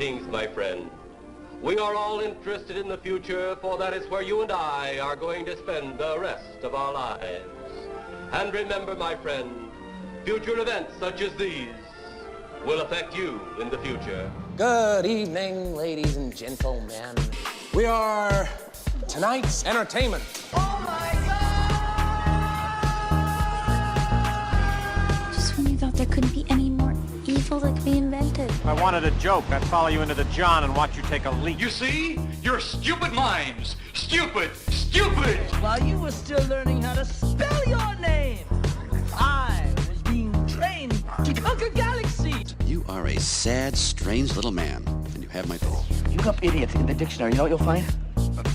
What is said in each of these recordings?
Greetings, my friend. We are all interested in the future, for that is where you and I are going to spend the rest of our lives. And remember, my friend, future events such as these will affect you in the future. Good evening, ladies and gentlemen. We are tonight's entertainment. Oh my God! Just when you thought there couldn't be any more evil that could be invented. If I wanted a joke, I'd follow you into the John and watch you take a leak. You see? Your stupid minds. Stupid! Stupid! While you were still learning how to spell your name, I was being trained to conquer galaxies. You are a sad, strange little man, and you have my vote. Look up idiot in the dictionary. You know what you'll find?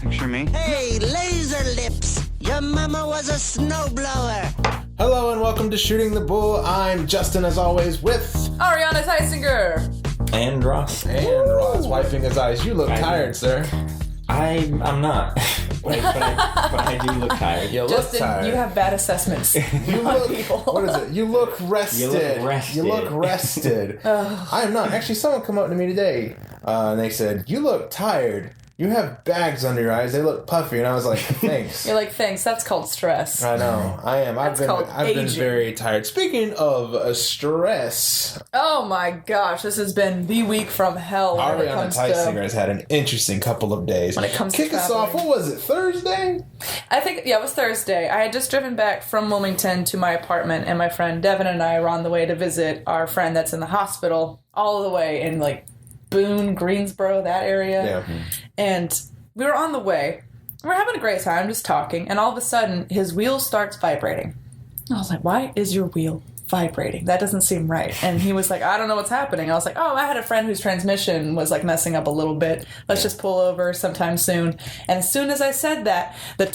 Picture me. Hey, laser lips! Your mama was a snowblower. Hello and welcome to Shooting the Bull. I'm Justin, as always, with Ariana Theisinger. And Ross. And Ross, wiping his eyes. You look tired, sir. I'm not. but I do look tired. You look Justin, tired. you have bad assessments. You look, what is it? You look rested. You look rested. I am not. Actually, someone come up to me today and they said, you look tired. You have bags under your eyes. They look puffy. And I was like, thanks. You're like, thanks. That's called stress. I know. I am. I've been very tired. Speaking of stress. Oh my gosh. This has been the week from hell. Ariana Theisinger has had an interesting couple of days. When it comes Kick to us off. What was it? Thursday? I think, yeah, it was Thursday. I had just driven back from Wilmington to my apartment, and my friend Devin and I were on the way to visit our friend that's in the hospital, all the way in, like, Boone, Greensboro, that area. Yeah. And we were on the way. We were having a great time, just talking, and all of a sudden, his wheel starts vibrating. I was like, why is your wheel vibrating? That doesn't seem right. And he was like, I don't know what's happening. I was like, oh, I had a friend whose transmission was like messing up a little bit. Let's just pull over sometime soon. And as soon as I said that, the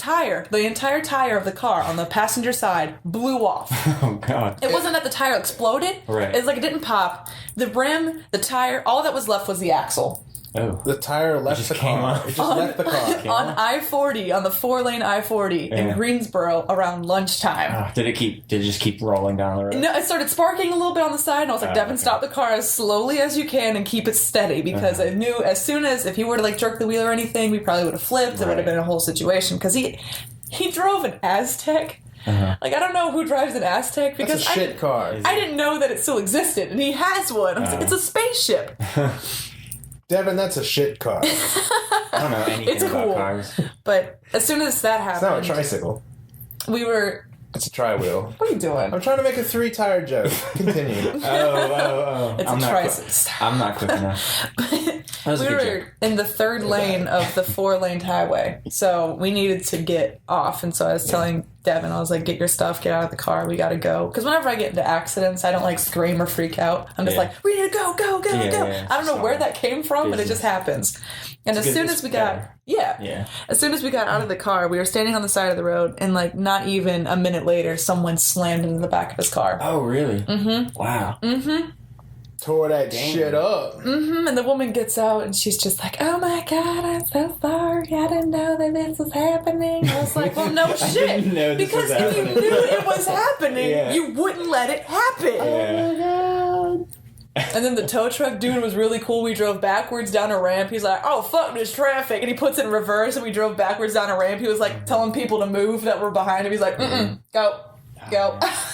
entire tire of the car on the passenger side blew off. Oh, God. It wasn't that the tire exploded. Right. It's like it didn't pop. The rim, the tire, all that was left was the axle. Oh. The tire left the car. It just left the car. On I-40, on the 4-lane I-40 in Greensboro around lunchtime. Did it just keep rolling down the road? No, it started sparking a little bit on the side, and I was like, Devin, stop the car as slowly as you can and keep it steady, because I knew as soon as, if he were to like jerk the wheel or anything, we probably would have flipped. It would have been a whole situation, because he drove an Aztec. Like, I don't know who drives an Aztec, because That's a shit car. I didn't know that it still existed, and he has one. I was like, it's a spaceship. Devin, that's a shit car. I don't know anything about cars. But as soon as that happened... It's not a tricycle. We were... It's a tri-wheel. What are you doing? I'm trying to make a 3-tire joke. Continue. Oh. It's a tricycle. I'm not quick enough. We were in the third lane of the 4-lane highway, so we needed to get off, and so I was telling Devin, I was like, get your stuff, get out of the car, we gotta go. Because whenever I get into accidents, I don't like scream or freak out. I'm just like, we need to go, go, go, go. I don't know where that came from, but it just happens. And as soon as we got... As soon as we got out of the car, we were standing on the side of the road, and like not even a minute later, someone slammed into the back of his car. Oh, really? Mm-hmm. Wow. Mm-hmm. Tore that shit up. Mm-hmm. And the woman gets out, and she's just like, oh my God, I'm so sorry. I didn't know that this was happening. I was like, well, no shit. Because if you knew it was happening, you wouldn't let it happen. Yeah. Oh my God. And then the tow truck dude was really cool. We drove backwards down a ramp. He's like, oh, fuck, there's traffic. And he puts it in reverse, and we drove backwards down a ramp. He was like telling people to move that were behind him. He's like, go.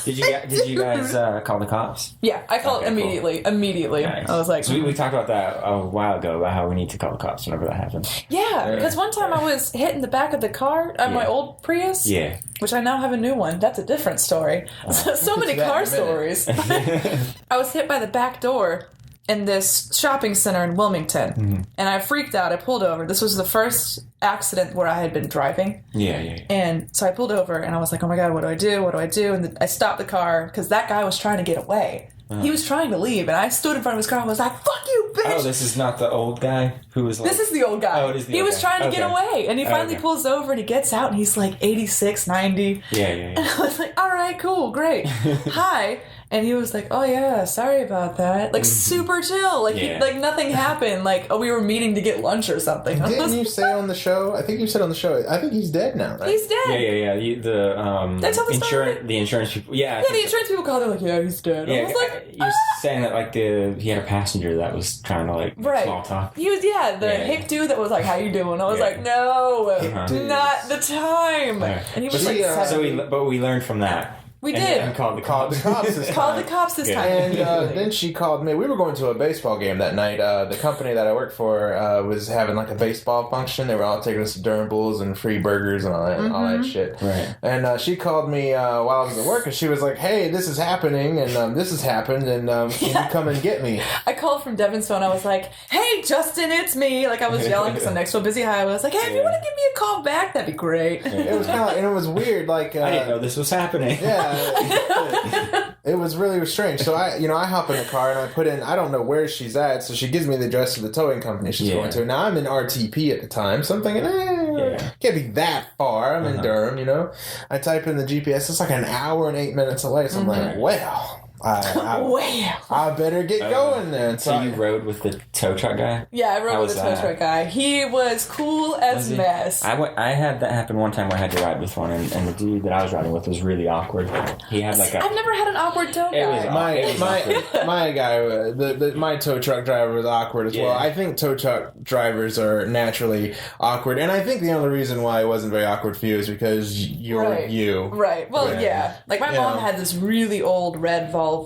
Did you guys call the cops? Yeah, I called immediately. Cool. Immediately. Nice. I was like... So we talked about that a while ago, about how we need to call the cops whenever that happens. Yeah, because one time I was hit in the back of the car on my old Prius. Yeah. Which I now have a new one. That's a different story. So many car stories. I was hit by the back door in this shopping center in Wilmington. And I freaked out. I pulled over. This was the first accident where I had been driving. Yeah. And so I pulled over, and I was like, oh my God, what do I do? What do I do? And I stopped the car, because that guy was trying to get away. He was trying to leave, and I stood in front of his car and was like, fuck you, bitch! Oh, this is not the old guy who was like... This is the old guy. Oh, it is the He old was guy. trying to get away, and he finally pulls over, and he gets out, and he's like 86, 90. Yeah. And I was like, all right, cool, great. Hi. And he was like, "Oh yeah, sorry about that." Like super chill, like like nothing happened. Like we were meeting to get lunch or something. Didn't you say on the show? I think you said on the show. I think he's dead now, right? He's dead. Yeah. The insurance people. Yeah. Yeah, the insurance people called him like, "Yeah, he's dead." Yeah, I was like, he was saying that like he had a passenger that was trying to like small talk. He was the hip dude that was like, "How you doing?" I was like, "No, not the time." And he was but we learned from that. We did. And called the cops. Called the cops this time. And then she called me. We were going to a baseball game that night. The company that I worked for was having like a baseball function. They were all taking us to Durham Bulls and free burgers and all that shit. Right. And she called me while I was at work, and she was like, "Hey, this is happening, and this has happened, and can you come and get me?" I called from Devin's phone. I was like, "Hey, Justin, it's me." Like I was yelling because I'm next to a busy highway. I was like, "Hey, if you want to give me a call back, that'd be great." It was kind of, and it was weird. Like I didn't know this was happening. Yeah. It was really strange. So I hop in the car and I put in, I don't know where she's at, so she gives me the address of the towing company she's going to. Now I'm in RTP at the time, so I'm thinking, can't be that far. I'm in Durham, I type in the GPS, it's like an hour and 8 minutes away, so I'm like, well, I better get going then. So you rode with the tow truck guy? Yeah, I rode with the tow truck guy. He was cool as mess. I had that happen one time where I had to ride with one, and the dude that I was riding with was really awkward. He had like I've never had an awkward tow guy. My guy, my tow truck driver was awkward as well. I think tow truck drivers are naturally awkward, and I think the only reason why it wasn't very awkward for you is because you're you. Right. Well, yeah. Like my mom had this really old red Volvo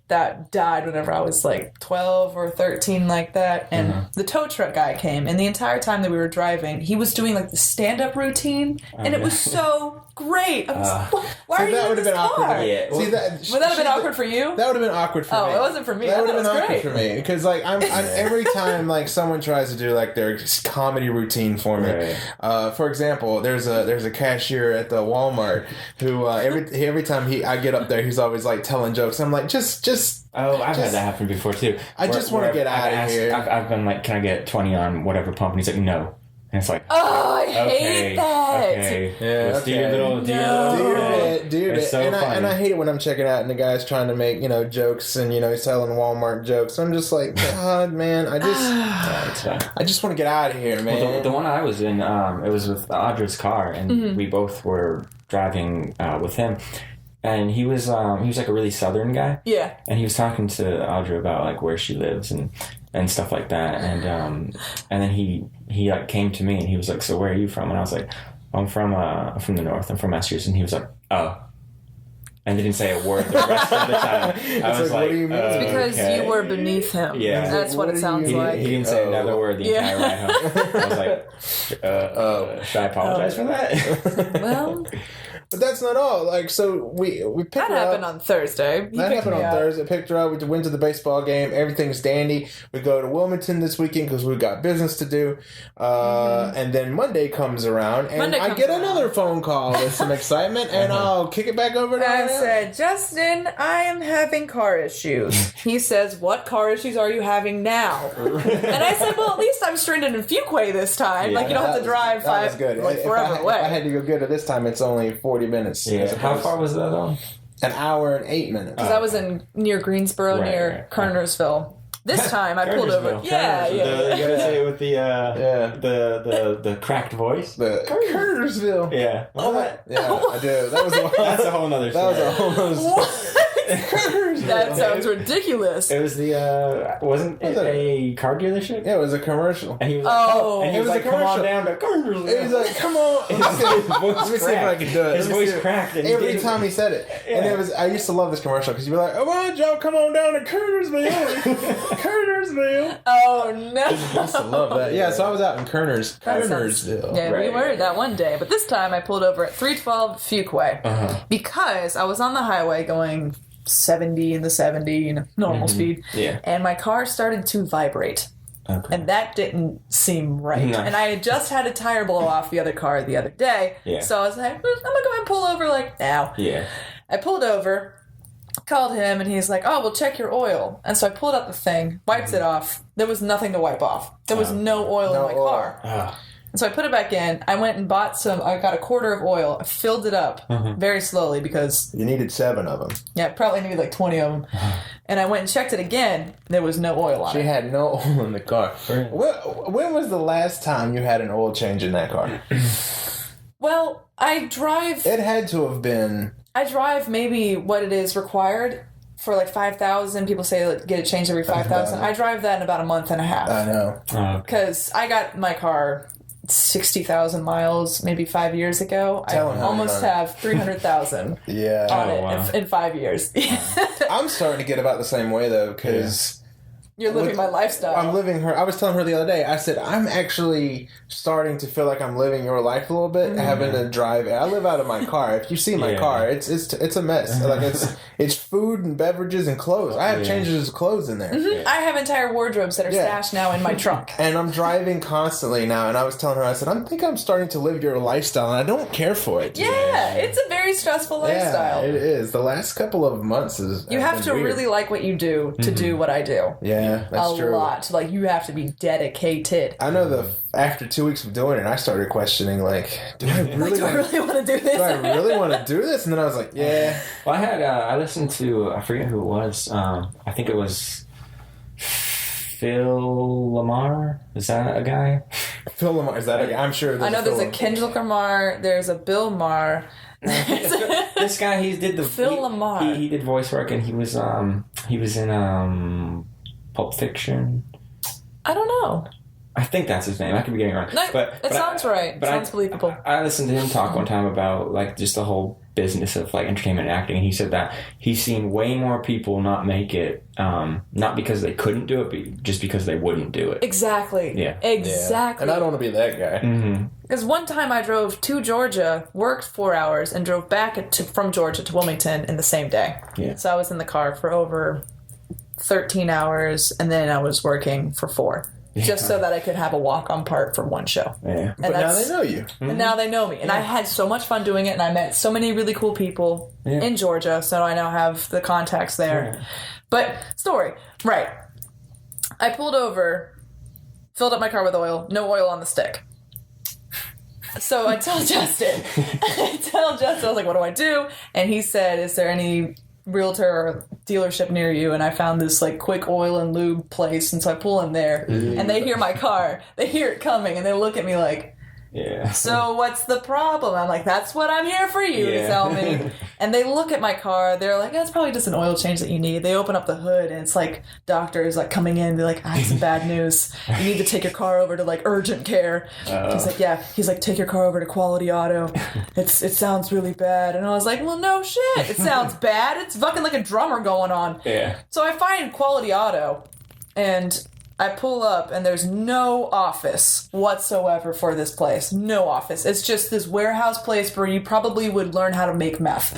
that died whenever I was like 12 or 13, like that. And the tow truck guy came, and the entire time that we were driving, he was doing like the stand-up routine, and it was so great. I was why are you in this car? Would that have been awkward for you? That would have been awkward for me. Oh, it wasn't for me. That would have been awkward great. for me because like I'm every time like someone tries to do like their comedy routine for me. Right. For example, there's a cashier at the Walmart who every time I get up there, he's always like telling jokes. I'm like just. Oh, I've had that happen before too. I just want to get out of here. I've been like, "Can I get 20 on whatever pump?" And he's like, "No." And it's like, I hate that. Okay. Yeah, Let's do your little bit. It's so funny. And I hate it when I'm checking out and the guy's trying to make, jokes and, he's telling Walmart jokes. I'm just like, God, man, I just want to get out of here, man. Well, the one I was in, it was with Audra's car, and we both were driving with him. And he was like a really southern guy. Yeah. And he was talking to Audra about like where she lives and stuff like that. And then he like came to me and he was like, "So where are you from?" And I was like, I'm from the north. I'm from Massachusetts." And he was like, "Oh." And didn't say a word the rest of the time. I was like, "What do you mean?" It's because you were beneath him. Yeah. That's what it sounds like. He didn't say another word the entire ride home. I was like, should I apologize for that? Well... But that's not all. Like, so we picked her up. That happened on Thursday. That happened on Thursday. Picked her up. We went to the baseball game. Everything's dandy. We go to Wilmington this weekend because we've got business to do. And then Monday comes around, and I get another phone call with some excitement, and I'll kick it back over to I said, "Justin, I am having car issues." He says, "What car issues are you having now?" And I said, "Well, at least I'm stranded in Fuquay this time. Like, you don't have to drive forever away." If I had to go get her this time, it's only 40 minutes. Yeah. How far was that on? An hour and 8 minutes. Because I was near Greensboro, near Kernersville. This time I pulled over. Yeah. You gotta say it with the cracked voice. The Kernersville. Yeah. Yeah, I do. That's a whole nother story. That was a whole nother That sounds ridiculous. It was wasn't it a car dealership? Yeah, it was a commercial. And he was like, and he was like, "Come on down to Kernersville." He was like, "Come on." Let me see if I can do it. His voice cracked. Every time he said it. Yeah. And I used to love this commercial because you'd be like, "Oh, on, Joe, come on down to Kernersville." Kernersville. Oh, no. I used to love that. Yeah, so I was out in Kernersville. Yeah, we were that one day. But this time I pulled over at 312 Fuquay because I was on the highway going 70 in the 70, normal speed. Yeah. And my car started to vibrate. Okay. And that didn't seem right. No. And I had just had a tire blow off the other car the other day. Yeah. So I was like, I'm going to go ahead and pull over now. Yeah. I pulled over, called him, and he's like, "Oh, we'll check your oil." And so I pulled up the thing, wiped it off. There was nothing to wipe off. There was no oil in my car. And so I put it back in. I went and bought I got a quarter of oil. I filled it up very slowly because... You needed 7 of them. Yeah, probably needed like 20 of them. And I went and checked it again. There was no oil on it. She had no oil in the car. When was the last time you had an oil change in that car? Well, I drive... It had to have been... I drive maybe what it is required for like 5,000. People say like, get it changed every 5,000. I drive that in about a month and a half. I know. Because I got my car 60,000 miles maybe 5 years ago. I almost have 300,000 on it in 5 years. I'm starting to get about the same way though, because... You're living my lifestyle. I'm living her. I was telling her the other day, I said, I'm actually starting to feel like I'm living your life a little bit, having to drive. I live out of my car. If you see my car, it's a mess. Like it's food and beverages and clothes. I have changes of clothes in there. I have entire wardrobes that are stashed now in my trunk. And I'm driving constantly now, and I was telling her, I said, I think I'm starting to live your lifestyle, and I don't care for it. Yeah, it's a very stressful lifestyle. Yeah, it is. The last couple of months is... You have to really like what you do to do what I do. Yeah. That's true. A lot. Like, you have to be dedicated. I know after 2 weeks of doing it, I started questioning, like, do I really want to do this? Do I really want to do this? And then I was like, yeah. Well, I listened to, I forget who it was. I think it was Phil Lamar. Is that a guy? Phil Lamar. Is that a guy? I'm sure. I know there's a Kendrick Lamar. There's a Bill Maher. This guy, he did Phil Lamar. He did voice work, and he was in Pulp Fiction. I don't know. I think that's his name. I could be getting it wrong. No, it sounds right. It sounds believable. I listened to him talk one time about like just the whole business of like entertainment and acting, and he said that he's seen way more people not make it, not because they couldn't do it, but just because they wouldn't do it. Exactly. Yeah. Exactly. And I don't want to be that guy. Because one time I drove to Georgia, worked 4 hours, and drove back from Georgia to Wilmington in the same day. Yeah. So I was in the car for over 13 hours, and then I was working for 4. Just so that I could have a walk-on part for one show. Yeah. But now they know you. And now they know me. And I had so much fun doing it, and I met so many really cool people in Georgia, so I now have the contacts there. Yeah. But, story. Right. I pulled over, filled up my car with oil, no oil on the stick. So I tell Justin, I was like, what do I do? And he said, is there any realtor or dealership near you? And I found this like quick oil and lube place, and so I pull in there, and they hear my car, they hear it coming, and they look at me like, so what's the problem? I'm like, that's what I'm here for you to tell me. And they look at my car, they're like, that's probably just an oil change that you need. They open up the hood, and it's like doctors like coming in, they're like, I have some bad news, you need to take your car over to like urgent care. He's like, yeah, he's like, take your car over to Quality Auto, it sounds really bad. And I was like, well, no shit, it sounds bad, it's fucking like a drummer going on. So I find Quality Auto, and I pull up, and there's no office whatsoever for this place. No office. It's just this warehouse place where you probably would learn how to make meth.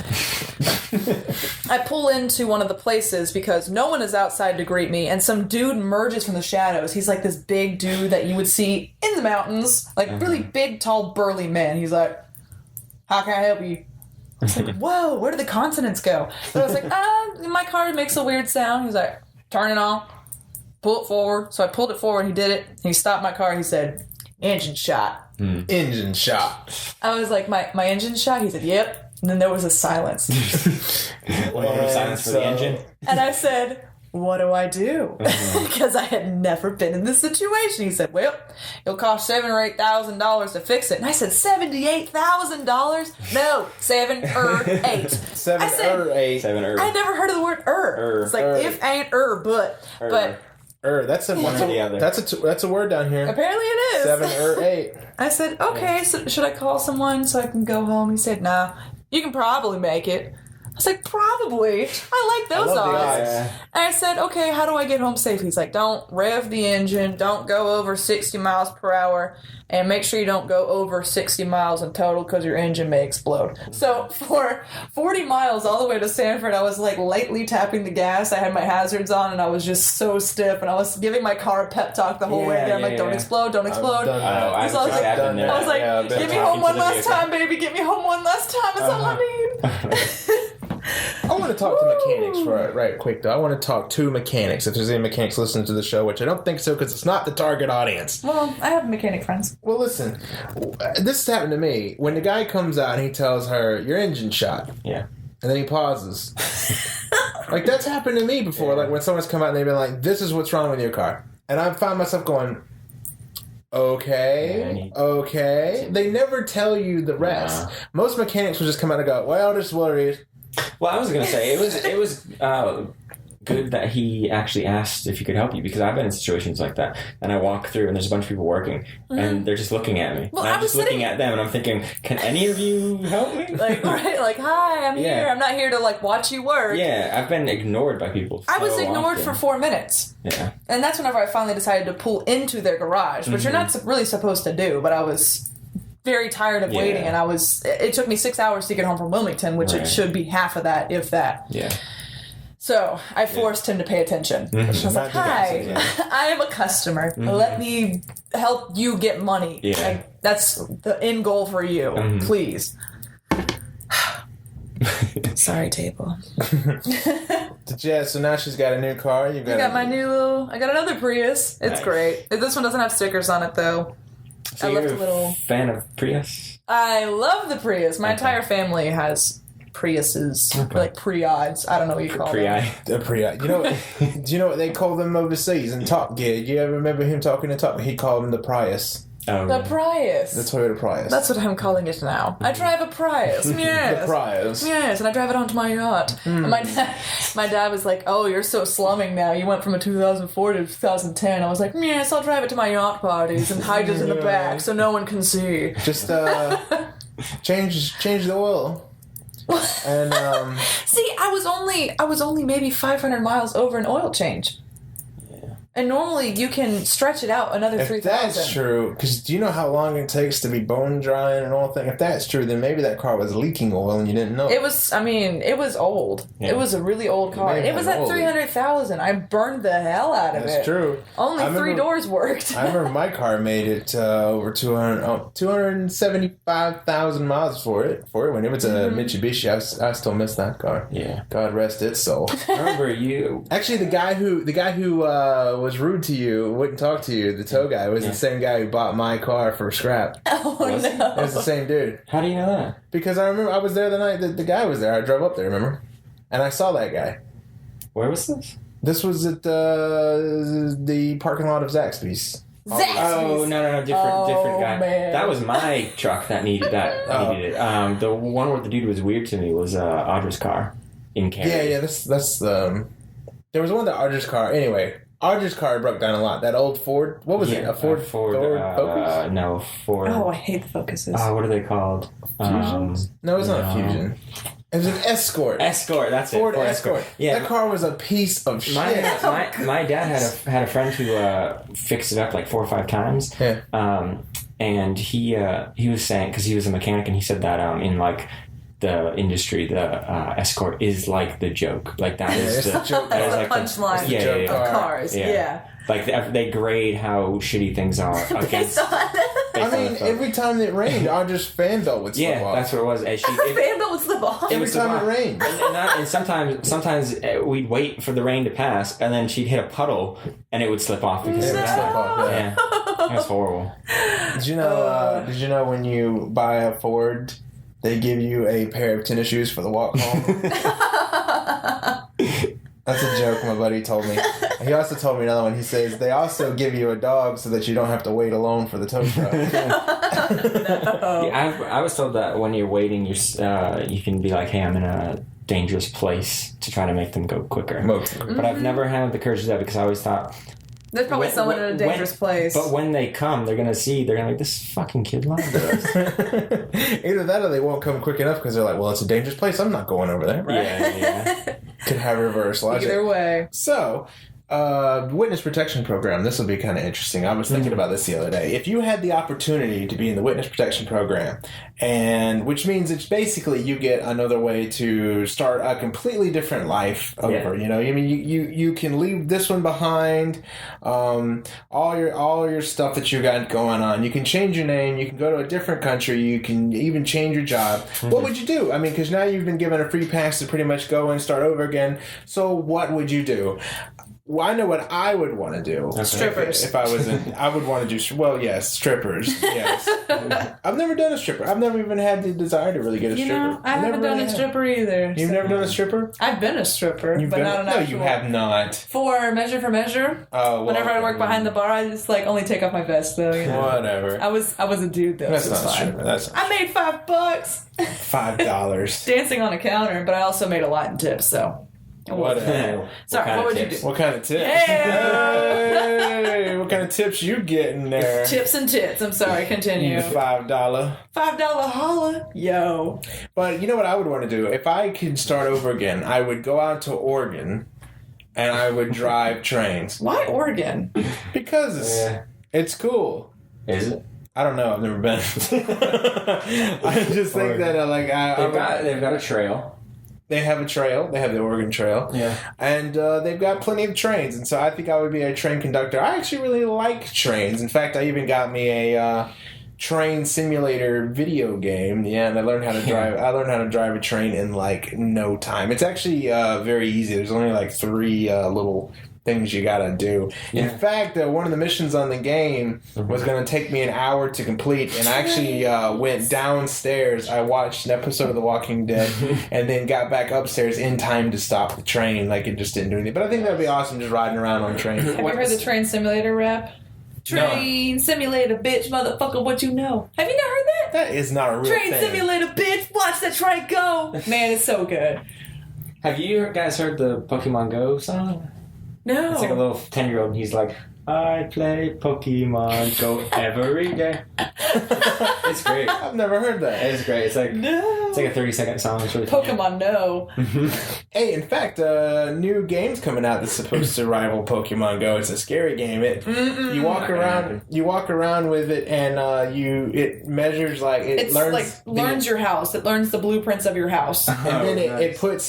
I pull into one of the places because no one is outside to greet me, and some dude emerges from the shadows. He's like this big dude that you would see in the mountains, like really big, tall, burly man. He's like, how can I help you? I was like, whoa, where did the consonants go? But I was like, my car makes a weird sound. He's like, turn it on. Pull it forward. So I pulled it forward. He did it. He stopped my car. He said, engine shot. Engine shot. I was like, my engine shot? He said, yep. And then there was a silence. Moment of silence for the engine. And I said, what do I do? Because I had never been in this situation. He said, well, it'll cost $7,000 or $8,000 to fix it. And I said, $78,000? No, 7 or 8. 7 or 8. 7 or 8. I had never heard of the word It's like if ain't but. That's a one or the other. That's a word down here. Apparently it is. 7 or 8. I said, okay, so should I call someone so I can go home? He said, nah, you can probably make it. I was like, probably. I like those odds. And I said, okay, how do I get home safely? He's like, don't rev the engine, don't go over 60 miles per hour, and make sure you don't go over 60 miles in total because your engine may explode. So for 40 miles all the way to Sanford, I was like lightly tapping the gas. I had my hazards on, and I was just so stiff, and I was giving my car a pep talk the whole way there. I'm like, don't explode, don't explode. I was like, get me home one last time, baby, get me home one last time. That's all I need. I want to talk to mechanics right quick, though. I want to talk to mechanics. If there's any mechanics listening to the show, which I don't think so because it's not the target audience. Well, I have mechanic friends. Well, listen. This happened to me. When the guy comes out and he tells her, your engine's shot. Yeah. And then he pauses. Like, that's happened to me before. Yeah. Like, when someone's come out and they've been like, this is what's wrong with your car. And I find myself going... Okay. They never tell you the rest. Most mechanics will just come out and go, well, just worried. Well, I was going to say, it was good that he actually asked if he could help you, because I've been in situations like that, and I walk through and there's a bunch of people working, and they're just looking at me. Well, and I'm just looking at them, and I'm thinking, can any of you help me? Like, right? Like, hi, I'm here. I'm not here to, like, watch you work. Yeah, I've been ignored by people. I was ignored for 4 minutes. Yeah. And that's whenever I finally decided to pull into their garage, which you're not really supposed to do, but I was very tired of waiting, and it took me 6 hours to get home from Wilmington, which it should be half of that, if that. Yeah. So I forced him to pay attention. I was like, hi, I am a customer. Let me help you get money. Yeah. Like, that's the end goal for you. Please. Sorry, table. So now she's got a new car. I got another Prius. It's great. This one doesn't have stickers on it, though. So you're a fan of Prius? I love the Prius. My entire family has Priuses, like Preods. I don't know what you call them. The Preod. You know, do you know what they call them overseas in Top Gear? You ever remember him talking to Top Gear? He called them the Prius. The Prius. The Toyota Prius. That's what I'm calling it now. I drive a Prius. Yes. The Prius. Yes, and I drive it onto my yacht. And my dad was like, oh, you're so slumming now. You went from a 2004 to 2010. I was like, yes, I'll drive it to my yacht parties and hide it in the back so no one can see. Just change the oil. And see, I was only maybe 500 miles over an oil change. And normally you can stretch it out another 3,000. If that's true, because do you know how long it takes to be bone drying and all that? If that's true, then maybe that car was leaking oil and you didn't know. It was old. Yeah. It was a really old car. It was at 300,000. I burned the hell out of it. That's true. Only 3 doors worked. I remember my car made it over 275,000 miles for it when it was a Mitsubishi. I still miss that car. Yeah. God rest its soul. I remember you. Actually, the guy who was rude to you, wouldn't talk to you, the tow guy, was the same guy who bought my car for scrap. Oh, no. It was the same dude. How do you know that? Because I remember I was there the night that the guy was there. I drove up there, remember? And I saw that guy. Where was this? This was at the parking lot of Zaxby's. Oh, no, different guy. Man. That was my truck that needed it. The one where the dude was weird to me was Audra's car in Cary. Yeah, that's there was one that Audra's car. Anyway, Audra's car broke down a lot. That old Ford. What was it? A Ford Focus? No, Ford. Oh, I hate the Focuses. What are they called? Fusions? No, it's not a Fusion. It was an Escort. Escort, that's Ford it. Ford Escort. Yeah, that car was a piece of shit. My dad had a friend who fixed it up like 4 or 5 times. Yeah. And he was saying, because he was a mechanic, and he said that in like the industry, the Escort is like the joke. Like that is the joke. That is like punchline of cars. Yeah. Like they grade how shitty things are against. I mean, every time it rained, Audra's fan belt would slip off. Yeah, that's what it was. Fan belt would slip off. Every time it rained. And sometimes we'd wait for the rain to pass, and then she'd hit a puddle, and it would slip off because of that. Slip off, yeah, it was horrible. Did you know when you buy a Ford, they give you a pair of tennis shoes for the walk home? That's a joke my buddy told me. He also told me another one. He says, they also give you a dog so that you don't have to wait alone for the tow truck. No. Yeah, I was told that when you're waiting, you can be like, hey, I'm in a dangerous place, to try to make them go quicker. But I've never had the courage to do that, because I always thought, there's probably someone in a dangerous place. But when they come, they're going to be like, this fucking kid lied to us. Either that or they won't come quick enough because they're like, well, it's a dangerous place. I'm not going over there. Right? Yeah. Could have reverse logic. Either way. So, witness protection program. This will be kind of interesting. I was thinking about this the other day. If you had the opportunity to be in the witness protection program, and which means it's basically you get another way to start a completely different life over. You know, I mean, you can leave this one behind. All your stuff that you got going on. You can change your name. You can go to a different country. You can even change your job. What would you do? I mean, because now you've been given a free pass to pretty much go and start over again. So what would you do? Well, I know what I would want to do. Strippers. If I was in, I would want to do, well, yes, strippers. Yes. I've never done a stripper. I've never even had the desire to really get a stripper. You know, I haven't done a stripper either. You've never done a stripper? I've been a stripper, but not an actual. No, you have not. For Measure. Oh, well, whenever I work behind the bar, I just like only take off my vest though. You know? Whatever. I was a dude though. That's so not a stripper. That's I made $5. $5 dancing on a counter, but I also made a lot in tips. So. Whatever. Sorry, what would you do? What kind of tips? Yeah. Hey, what kind of tips you getting there? Tips and tits. I'm sorry, continue. $5. $5 holla. Yo. But you know what I would want to do? If I could start over again, I would go out to Oregon and I would drive trains. Why Oregon? Because it's cool. Is it? I don't know. I've never been. I just think that they've got a trail. They have a trail. They have the Oregon Trail. Yeah. And they've got plenty of trains. And so I think I would be a train conductor. I actually really like trains. In fact, I even got me a train simulator video game. Yeah, and I learned how to drive. I learned how to drive a train in like no time. It's actually very easy. There's only like 3 little things you gotta do. Yeah. In fact, one of the missions on the game was going to take me an hour to complete, and I actually went downstairs. I watched an episode of The Walking Dead, and then got back upstairs in time to stop the train. Like, it just didn't do anything. But I think that'd be awesome, just riding around on trains. Have you heard the train simulator rap? Train simulator, bitch, motherfucker, what you know? Have you not heard that? That is not a real train thing. Simulator, bitch, watch that train go. Man, it's so good. Have you guys heard the Pokemon Go song? No. It's like a little 10-year-old and he's like, I play Pokemon Go every day. It's great. I've never heard that. It's great. It's like a 30-second song. It's really Pokemon No. Hey, in fact, new game's coming out that's supposed to rival Pokemon Go. It's a scary game. You walk around with it, and it measures it learns your house. It learns the blueprints of your house, and then it puts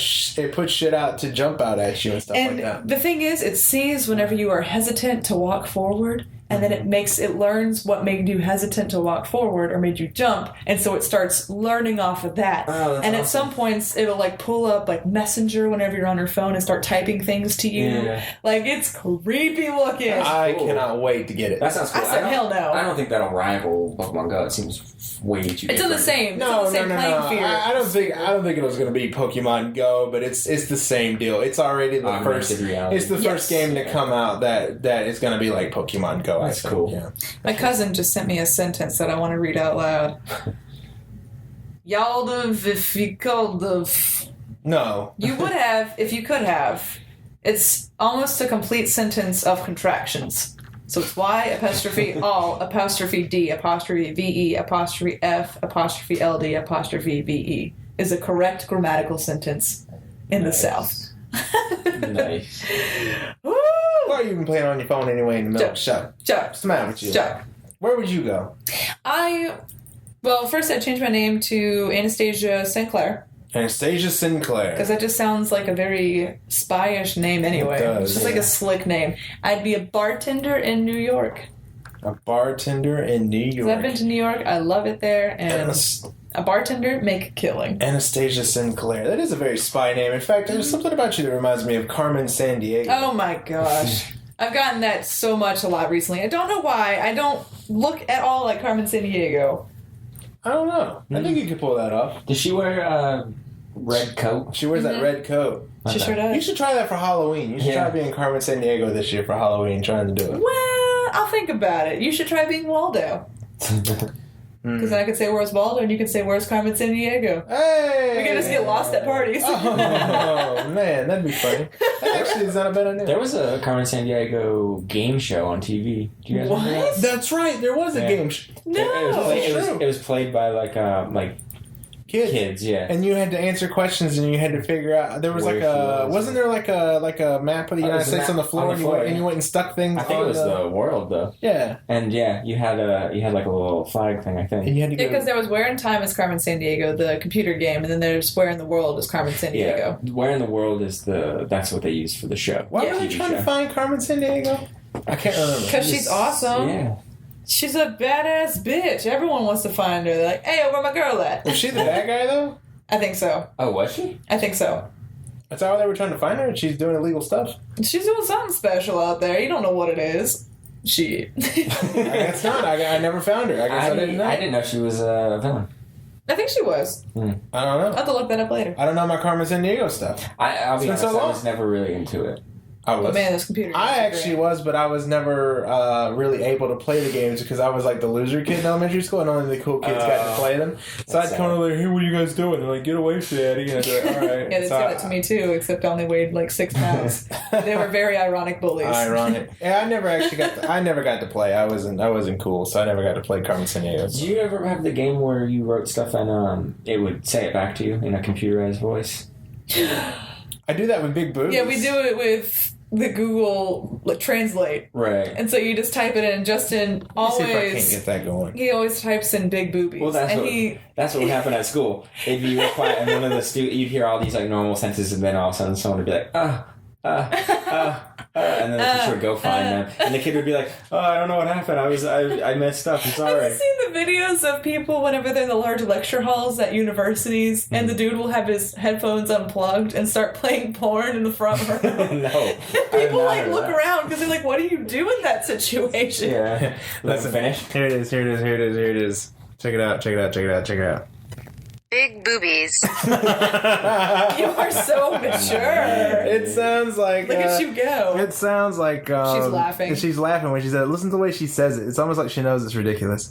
shit out to jump out at you and stuff like that. The thing is, it sees whenever you are hesitant to walk forward, and then it learns what made you hesitant to walk forward or made you jump, and so it starts learning off of that. And at some points, it'll pull up Messenger whenever you're on your phone and start typing things to you. Yeah. It's creepy looking. I cannot wait to get it. That sounds cool. I said hell no. I don't think that'll rival Pokemon Go. It seems way too different. It's in the same. No. Playing field. I don't think it was going to be Pokemon Go, but it's the same deal. It's already the first. It's the first game to come out that is going to be like Pokemon Go. That's cool. Yeah. My cousin just sent me a sentence that I want to read out loud. Y'all if you called No. You would have if you could have. It's almost a complete sentence of contractions. So it's Y apostrophe all apostrophe D apostrophe VE apostrophe F apostrophe LD apostrophe VE is a correct grammatical sentence in the South. Nice. Woo! Why are you even playing on your phone anyway in the middle? Shut up. What's the matter with you? Shut up. Where would you go? First I changed my name to Anastasia Sinclair. Anastasia Sinclair. Because that just sounds like a very spyish name anyway. It does, it's just like a slick name. I'd be a bartender in New York. A bartender in New York. I've been to New York. I love it there. And a bartender, make a killing. Anastasia Sinclair. That is a very spy name. In fact, there's something about you that reminds me of Carmen Sandiego. Oh my gosh. I've gotten that so much a lot recently. I don't know why. I don't look at all like Carmen Sandiego. I don't know. I think you could pull that off. Does she wear a red coat? She wears that red coat. She sure does. You should try that for Halloween. You should try being Carmen Sandiego this year for Halloween, trying to do it. Well, I'll think about it. You should try being Waldo. Because then I could say, where's Waldo? And you can say, where's Carmen Sandiego? Hey! We can just get lost at parties. Oh, man, that'd be funny. That actually is not a bad idea. There was a Carmen Sandiego game show on TV. Do you guys remember that? That's right. There was a game show. No! It was played by kids. Yeah. And you had to answer questions, and you had to figure out. There was wasn't there like a map of the United States on the floor, and you went and stuck things. I think it was the world though. Yeah. And you had like a little flag thing. I think. And you had to because there was Where in Time as Carmen Sandiego, the computer game, and then there's Where in the World as Carmen Sandiego. Yeah. Where in the World is that's what they used for the show. Why were they trying to find Carmen Sandiego? I can't remember. Because she's awesome. Yeah. She's a badass bitch. Everyone wants to find her. They're like, hey, where my girl at? Was she the bad guy, though? I think so. Oh, was she? I think so. That's how they were trying to find her? She's doing illegal stuff? She's doing something special out there. You don't know what it is. Shit. I guess not. I never found her. I guess I didn't know. I didn't know she was a villain. I think she was. I don't know. I'll have to look that up later. I don't know my Carmen Sandiego stuff. I'll be honest, I was never really into it. I was. But man, this computer. I actually was, but I was never really able to play the games because I was like the loser kid in elementary school, and only the cool kids got to play them. So I'd come over like, "Hey, what are you guys doing?" They're like, "Get away, Daddy!" And I'd be like, "All right." Yeah, they said that to me too, except I only weighed like 6 pounds. They were very ironic bullies. Ironic. Yeah, I never actually I never got to play. I wasn't cool, so I never got to play Carmen Sandiego. Did you ever have the game where you wrote stuff and it would say it back to you in a computerized voice? I do that with Big Boobies. Yeah, we do it with the Google Translate. Right. And so you just type it in. Justin always... Let's see if I can't get that going. He always types in big boobies. Well, that's what would happen at school. It'd be real quiet, and one of the students, you'd hear all these like normal sentences, and then all of a sudden someone would be like, and then the teacher would go find them, and the kid would be like, "Oh, I don't know what happened. I messed up. I'm sorry." Have you seen the videos of people whenever they're in the large lecture halls at universities, and the dude will have his headphones unplugged and start playing porn in the front row? No. People like look around because they're like, "What do you do in that situation?" Yeah. Listen, finish. Here it is. Check it out. Big boobies. You are so mature. It sounds like... Look at you go. It sounds like... she's laughing. She's laughing when she said it. Listen to the way she says it. It's almost like she knows it's ridiculous.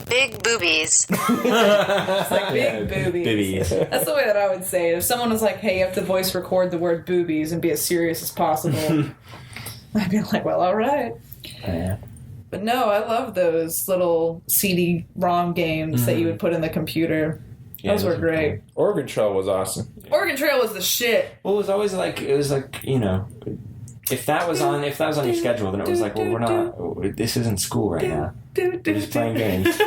Big boobies. It's like big boobies. That's the way that I would say it. If someone was like, hey, you have to voice record the word boobies and be as serious as possible, I'd be like, well, all right. Yeah. But no, I love those little CD-ROM games that you would put in the computer. Yeah, those were great. Oregon Trail was awesome. Oregon Trail was the shit. Well, it was always like you know, if that was on your schedule, then it was like, well, we're not. This isn't school right now. We're just playing games.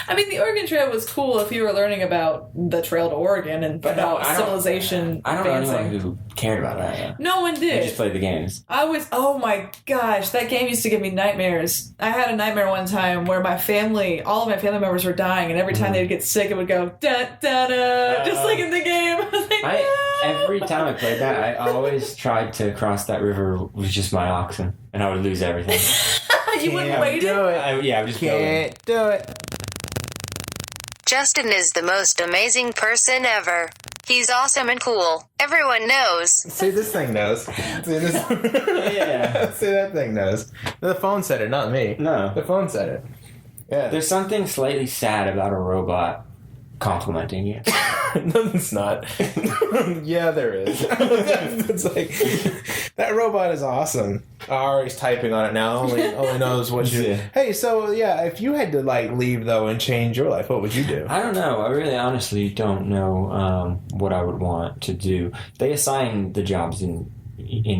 I mean, the Oregon Trail was cool if you were learning about the trail to Oregon and about civilization. I don't know anyone who cared about that. Yeah. No one did. They just played the games. Oh my gosh, that game used to give me nightmares. I had a nightmare one time where all of my family members were dying, and every time they'd get sick, it would go da da da, just like in the game. I was like, no! Every time I played that, I always tried to cross that river with just my oxen, and I would lose everything. You wouldn't wait it? I would just Can't do it. Justin is the most amazing person ever. He's awesome and cool. Everyone knows. See, this thing knows. See, this... Yeah. See, that thing knows. The phone said it, not me. No. The phone said it. Yeah. There's something slightly sad about a robot complimenting you. No, it's not. Yeah, there is. It's like, that robot is awesome. Ari's typing on it now. Only knows what you... Yeah. Hey, so, yeah, if you had to, like, leave, though, and change your life, what would you do? I don't know. I really honestly don't know what I would want to do. They assign the jobs in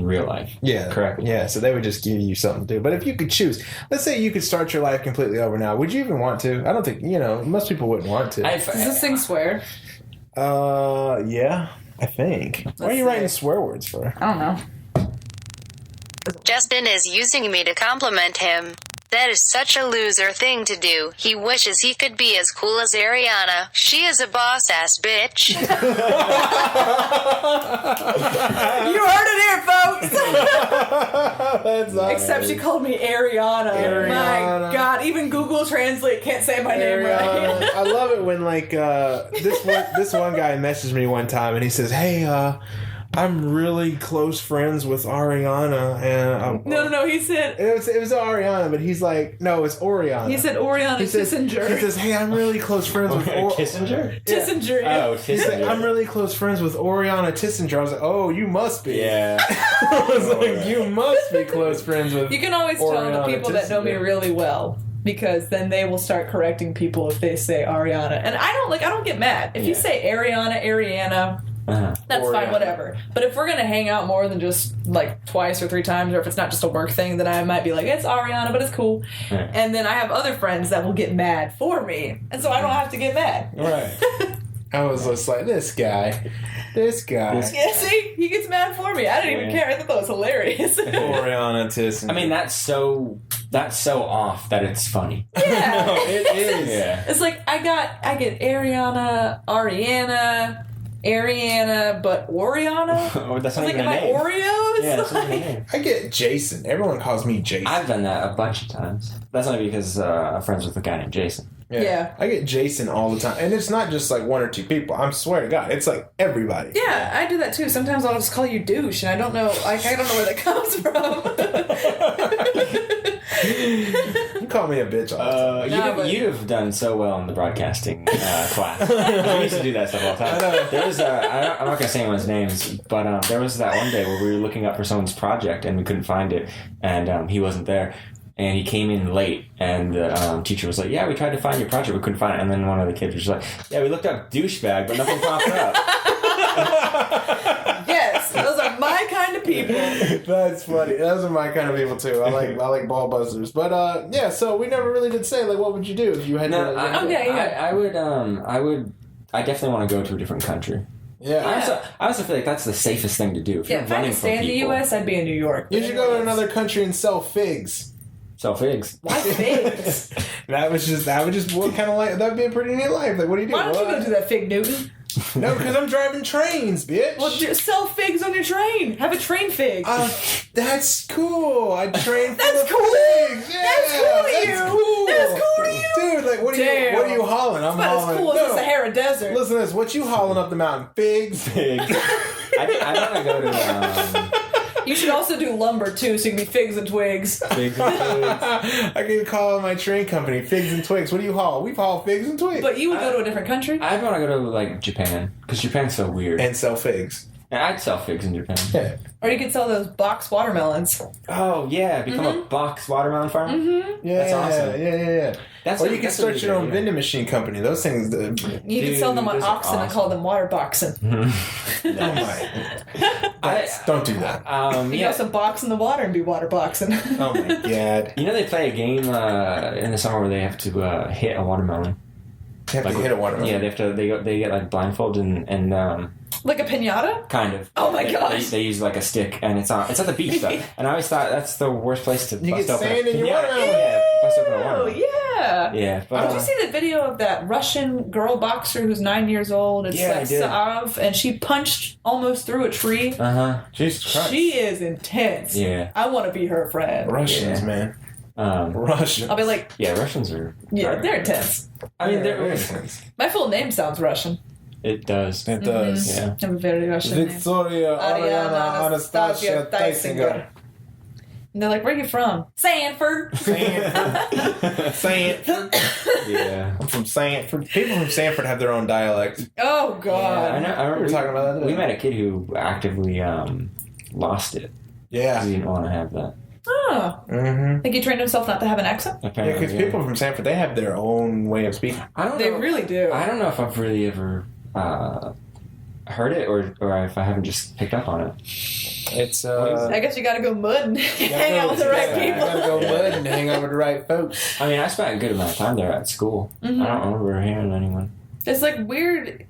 real life. Yeah. Correct. Yeah, so they would just give you something to do. But if you could choose, let's say you could start your life completely over now, would you even want to? I don't think, most people wouldn't want to. Does this thing swear? Yeah, I think. Why are you writing swear words for? I don't know. Justin is using me to compliment him. That is such a loser thing to do. He wishes he could be as cool as Ariana. She is a boss-ass bitch. You heard it here, folks! That's awesome. Except she called me Ariana. My God, even Google Translate can't say my name right. I love it when, like, this one guy messaged me one time, and he says, hey, I'm really close friends with Ariana, and No, he said it was Ariana, but he's like, no, it's Oriana. He said Oriana Tissinger. He says, hey, I'm really close friends with Kissinger? Tissinger. Yeah. Oh, He's like, Tissinger. I'm really close friends with Oriana Tissinger. I was like, oh, you must be. Yeah. I was like, you must be close friends with. You can always tell the Oriana people that know me Tissinger. really well because then they will start correcting people if they say Ariana. And I don't get mad. If you say Ariana, Ariana, that's fine, whatever. But if we're going to hang out more than just like twice or 3 times, or if it's not just a work thing, then I might be like, it's Ariana, but it's cool. Right. And then I have other friends that will get mad for me. And so I don't have to get mad. Right. I was just like, this guy. Yeah, see? He gets mad for me. I didn't even care. I thought that was hilarious. Oriana Tisson. I mean, that's so off that it's funny. Yeah. No, it is. Yeah. It's like, I get Ariana, Ariana, but Oriana? Oh, that's not even a name. Oreos? Yeah, that's not even a name. I get Jason. Everyone calls me Jason. I've done that a bunch of times. That's only because I'm friends with a guy named Jason. Yeah. I get Jason all the time. And it's not just like 1 or 2 people. I swear to God. It's like everybody. Yeah, I do that too. Sometimes I'll just call you douche, and I don't know where that comes from. You call me a bitch all the time. You've done so well in the broadcasting class. We used to do that stuff all the time. There was I'm not going to say anyone's names, but there was that one day where we were looking up for someone's project, and we couldn't find it, and he wasn't there. And he came in late, and the teacher was like, yeah, we tried to find your project, we couldn't find it. And then one of the kids was like, yeah, we looked up douchebag, but nothing popped up. Yes, those are my kind of people. That's funny. Those are my kind of people, too. I like ball buzzers. But, yeah, so we never really did say, like, what would you do if you had to... I definitely want to go to a different country. Yeah. I also feel like that's the safest thing to do. If if I could stay in the U.S., I'd be in New York. You should go to another country and sell figs. Sell figs. Why figs? that would just what kind of life? That'd be a pretty neat life. Like, what do you do? Why don't you go do that, Fig Newton? No, because I'm driving trains, bitch. Well, sell figs on your train. Have a train fig. That's cool. I train for That's the cool. figs. Yeah, that's cool to you. Cool. That's cool to you. Dude, like, what are you hauling? I'm hauling. As cool as the Sahara Desert. Listen to this. What you hauling up the mountain? Figs. I want to go to... You should also do lumber, too, so you can be figs and twigs. Figs and twigs. I can call my train company Figs and Twigs. What do you haul? We haul figs and twigs. But you would go to a different country? I'd want to go to, like, Japan, because Japan's so weird. And sell figs. And I'd sell figs in Japan. Yeah. Or you could sell those box watermelons. Oh, yeah. Become a box watermelon farmer? Mm-hmm. Yeah, that's awesome. Yeah. Or you can start your own vending machine company. Those things... You can sell them on Oxen and call them water boxing. Oh, my... don't do that. You can also box in the water and be water boxing. Oh, my God. You know they play a game in the summer where they have to hit a watermelon. They have to hit a watermelon? Yeah, they have to... They get, like, blindfolded and like a piñata? Kind of. Oh my gosh. They use like a stick, and it's at the beach though. And I always thought that's the worst place to you bust get open sand in your watermelon. Yeah, bust open a watermelon. Yeah. Yeah. But, did you see the video of that Russian girl boxer who's 9 years old? It's I did. Saav, and she punched almost through a tree. Jesus Christ. She is intense. Yeah. I want to be her friend. Russians, man. Russians. I'll be like... Yeah, Russians are... Yeah, they're intense. I mean, they're intense. My full name sounds Russian. It does. It does. Yeah. I'm a very Russian Victoria Ariana Anastasia Theisinger. And they're like, where are you from? Sanford. Sanford. Yeah. I'm from Sanford. People from Sanford have their own dialect. Oh, God. Yeah, I remember we were talking about that today. We met a kid who actively lost it. Yeah. He didn't want to have that. Oh. Mm-hmm. Think he trained himself not to have an accent? Apparently, yeah, because people from Sanford, they have their own way of speaking. They really do. I don't know if I've really ever heard it or if I haven't just picked up on it. It's I guess you gotta go mud and hang out with the right people. You gotta go mud and hang out with the right folks. I mean, I spent a good amount of time there at school. Mm-hmm. I don't remember hearing anyone. It's like weird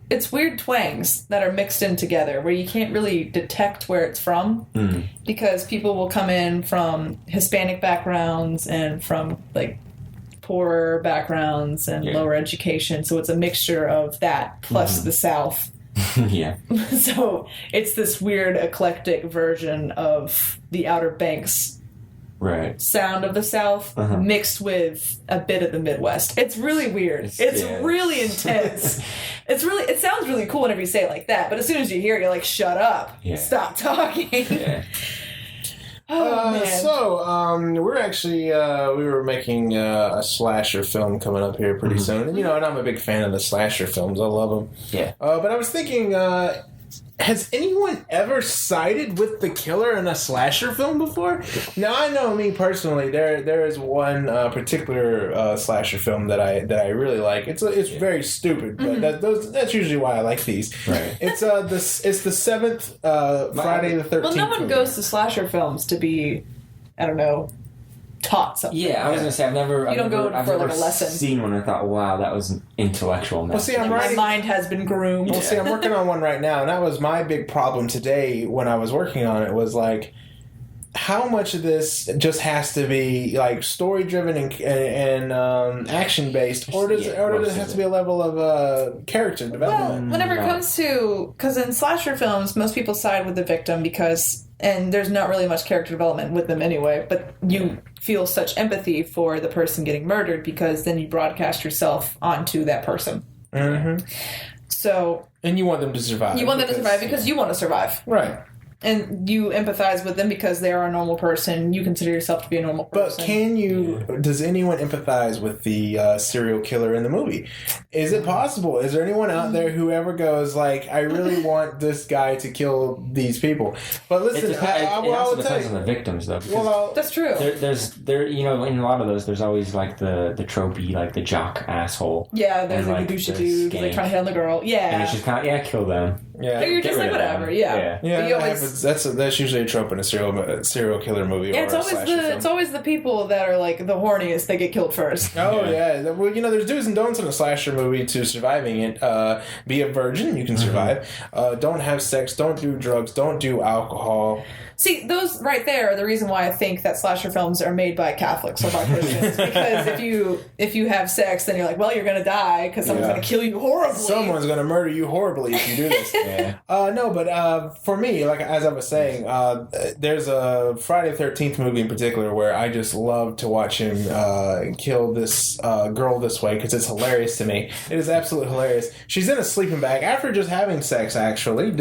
twangs that are mixed in together where you can't really detect where it's from because people will come in from Hispanic backgrounds and from like poorer backgrounds and lower education. So it's a mixture of that plus the South. Yeah. So it's this weird eclectic version of the Outer Banks sound of the South mixed with a bit of the Midwest. It's really weird. It's really intense. It sounds really cool whenever you say it like that, but as soon as you hear it, you're like, shut up. Yeah. Stop talking. Yeah. We're actually we were making a slasher film coming up here pretty soon, and and I'm a big fan of the slasher films. I love them. Yeah. But I was thinking, has anyone ever sided with the killer in a slasher film before? Now, I know me personally, there is one particular slasher film that I really like. It's very stupid, but that's usually why I like these. Right. It's the seventh Friday the 13th. Well, no one goes to slasher films to be, I don't know, taught something. Yeah, I was gonna say I've never a lesson. Seen one and thought, wow, that was an intellectual mess. Well, see, my mind has been groomed. Well, see, I'm working on one right now, and that was my big problem today when I was working on it. Was like, how much of this just has to be like story driven and action based, or does it have to be a level of character development? Well, whenever it comes to, because in slasher films, most people side with the victim and there's not really much character development with them anyway, but you feel such empathy for the person getting murdered because then you broadcast yourself onto that person. Mm-hmm. So, and you want them to survive. You want them to survive because you want to survive. Right. And you empathize with them because they are a normal person. You consider yourself to be a normal person. But does anyone empathize with the serial killer in the movie? Is it possible? Is there anyone out there who ever goes like, I really want this guy to kill these people? But listen, it also depends on the victims, though. Well, that's true. There's in a lot of those, there's always like the tropey, like the jock asshole. Yeah, there's like the douchey dude, like trying to hit on the girl. Yeah. And it's just kind of, kill them. Yeah. You're just like, whatever. Yeah. That's usually a trope in a serial killer movie. Yeah, or it's always the people that are like the horniest that get killed first. Oh yeah. Well, there's do's and don'ts in a slasher movie to surviving it. Be a virgin, you can survive. Don't have sex. Don't do drugs. Don't do alcohol. See, those right there are the reason why I think that slasher films are made by Catholics or by Christians. Because if you have sex, then you're like, well, you're going to die because someone's going to kill you horribly. Someone's going to murder you horribly if you do this. No, but for me, like as I was saying, there's a Friday the 13th movie in particular where I just love to watch him kill this girl this way because it's hilarious to me. It is absolutely hilarious. She's in a sleeping bag after just having sex, actually,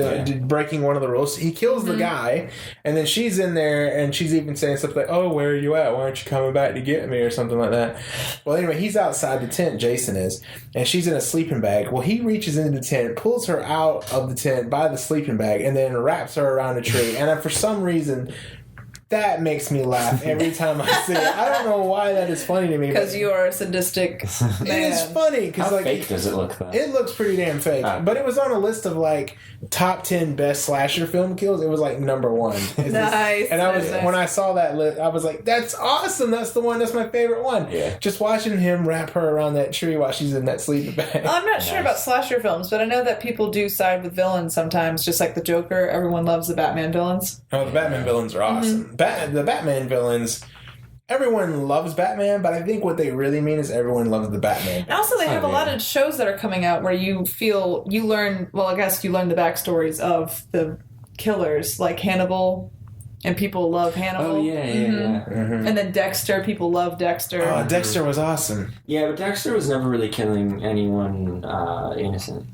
breaking one of the rules. He kills the guy. And then she's in there, and she's even saying stuff like, oh, where are you at? Why aren't you coming back to get me? Or something like that. Well, anyway, he's outside the tent, Jason is, and she's in a sleeping bag. Well, he reaches into the tent, pulls her out of the tent by the sleeping bag, and then wraps her around a tree. And for some reason, that makes me laugh every time I see it. I don't know why that is funny to me. Because you are a sadistic man. It is funny. How fake does it look, though? It looks pretty damn fake. But it was on a list of, like, top 10 best slasher film kills. It was, like, number one. Nice. And when I saw that list, I was like, that's awesome. That's the one. That's my favorite one. Yeah. Just watching him wrap her around that tree while she's in that sleeping bag. I'm not sure about slasher films, but I know that people do side with villains sometimes, just like the Joker. Everyone loves the Batman villains. Oh, the Batman villains are awesome. The Batman villains, everyone loves Batman, but I think what they really mean is everyone loves the Batman. And also, they have a lot of shows that are coming out where you learn the backstories of the killers, like Hannibal, and people love Hannibal. Oh, yeah. And then Dexter, people love Dexter. Oh, Dexter was awesome. Yeah, but Dexter was never really killing anyone innocent.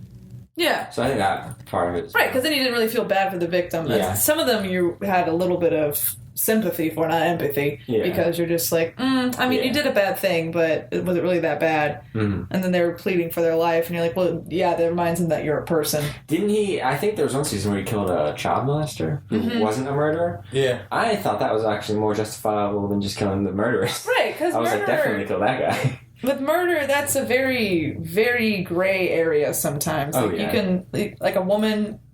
Yeah. So I think that part of it is... Right, because then you didn't really feel bad for the victim. Yeah. Some of them you had a little bit of sympathy for, not empathy, because you're just like, you did a bad thing, but was it really that bad? Mm-hmm. And then they were pleading for their life, and you're like, well, yeah, that reminds them that you're a person. Didn't he... I think there was one season where he killed a child molester who wasn't a murderer. Yeah. I thought that was actually more justifiable than just killing the murderers. Right, because I was like, definitely kill that guy. With murder, that's a very, very gray area sometimes. Oh, like yeah. You can, like a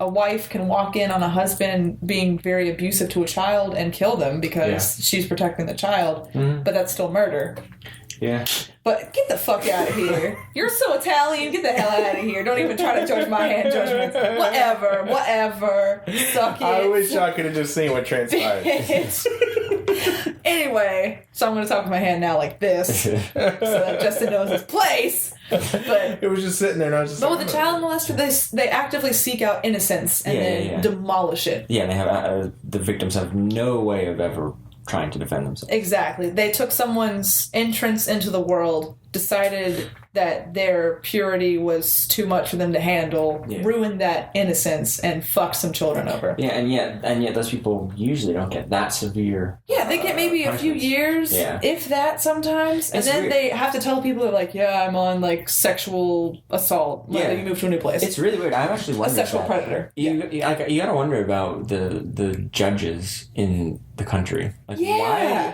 wife can walk in on a husband being very abusive to a child and kill them because she's protecting the child, but that's still murder. Yeah. But get the fuck out of here. You're so Italian. Get the hell out of here. Don't even try to judge my hand judgments. Whatever. Suck it. I wish I could have just seen what transpired. Anyway, so I'm going to talk with my hand now like this so that Justin knows his place. But it was just sitting there and I was just with the child molester, they actively seek out innocence and then demolish it. Yeah, they have the victims have no way of ever trying to defend themselves. Exactly. They took someone's entrance into the world, decided that their purity was too much for them to handle, ruined that innocence, and fucked some children over. Yeah, and yet those people usually don't get that severe. Yeah, they get maybe a few years, if that, sometimes, and then they have to tell people that, like, I'm on like sexual assault. When you move to a new place. It's really weird. I've actually wondered a sexual predator. You gotta wonder about the judges in the country. Like,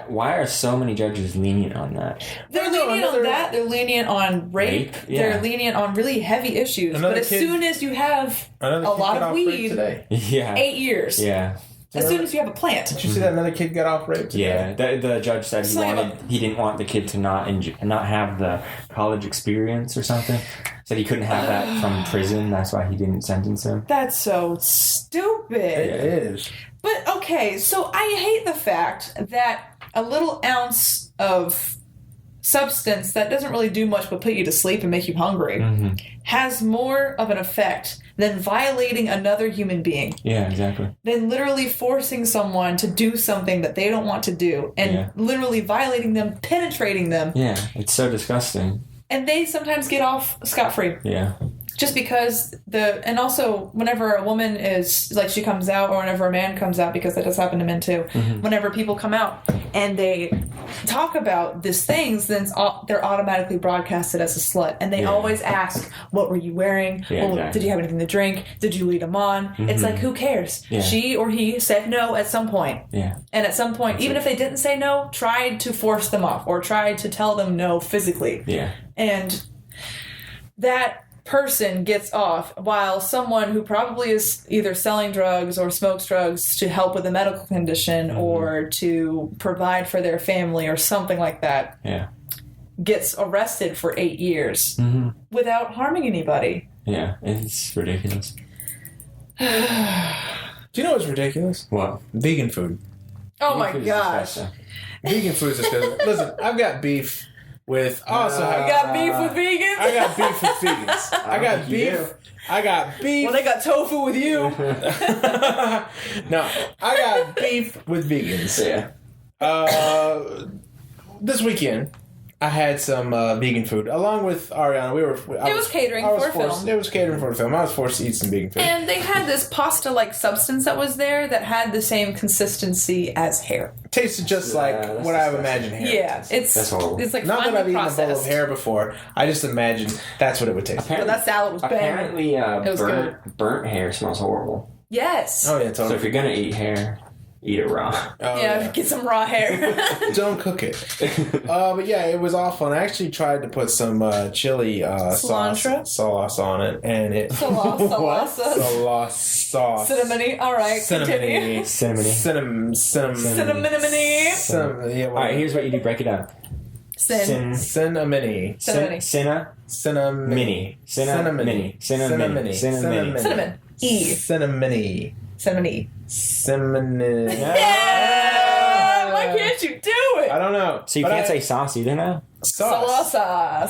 why are so many judges lenient on that? They're lenient on that. They're lenient on rape. They're lenient on really heavy issues. But as soon as you have a lot of weed, 8 years. Yeah. As soon as you have a plant. Did you see that another kid got off rape today? Yeah, the judge said he didn't want the kid to not have the college experience or something. Said he couldn't have that from prison. That's why he didn't sentence him. That's so stupid. It is. But okay, so I hate the fact that a little ounce of substance that doesn't really do much but put you to sleep and make you hungry has more of an effect than violating another human being. Yeah, exactly. Than literally forcing someone to do something that they don't want to do and literally violating them, penetrating them. Yeah, it's so disgusting. And they sometimes get off scot-free. Yeah. Just because and also whenever a woman is, like, she comes out, or whenever a man comes out, because that does happen to men too, whenever people come out and they talk about these things, then they're automatically broadcasted as a slut. And they always ask, what were you wearing? Exactly. Did you have anything to drink? Did you lead them on? It's like, who cares? Yeah. She or he said no at some point. Yeah. And at some point, even if they didn't say no, tried to force them off or tried to tell them no physically. Yeah. And that person gets off, while someone who probably is either selling drugs or smokes drugs to help with a medical condition or to provide for their family or something like that gets arrested for 8 years without harming anybody. Yeah, it's ridiculous. Do you know what's ridiculous? What? Vegan food. Oh my gosh. Vegan food is disgusting. Listen, I've got beef with you got beef with vegans? I got beef with vegans. I got beef. I got beef. Well, they got tofu with you. No, I got beef with vegans. Yeah. This weekend, I had some vegan food along with Ariana. It was catering for a film. It was catering for a film. I was forced to eat some vegan food. And they had this pasta-like substance that was there that had the same consistency as hair. Tasted just like what I would imagine hair. Yeah, that's horrible. It's like not that I've eaten a bowl of processed. hair before. I just imagined that's what it would taste like. But that salad was bad. Apparently, burnt hair smells horrible. Yes. Oh yeah, totally. So if you're gonna eat hair, eat it raw. Get some raw hair. Don't cook it. But yeah, it was awful. And I actually tried to put some chili sauce on it, and it sauce. Cinnamony. All right, continue. Cinnamony. All right, here's what you do. Break it down. Cinnamony. Cinnamony. Cinnamony. Cinnamony. Cinnamony. Cinnamon. Cinnamony. Yeah! Why can't you do it? I don't know. So you can't say sauce either now? Salsa.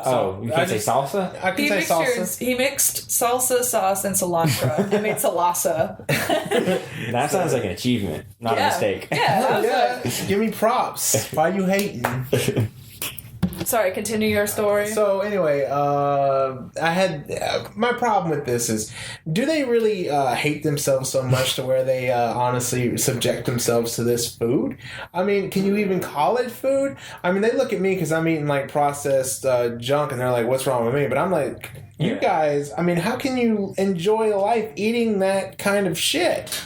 Oh, you can't say salsa? I can say salsa. He mixed salsa, sauce, and cilantro and made salsa. That sounds like an achievement, not a mistake. Yeah. Give me props. Why you hating? Sorry, continue your story. So anyway, I had my problem with this is, do they really hate themselves so much to where they honestly subject themselves to this food? I mean, can you even call it food? I mean, they look at me because I'm eating like processed junk, and they're like, "What's wrong with me?" But I'm like, you guys, I mean, how can you enjoy life eating that kind of shit?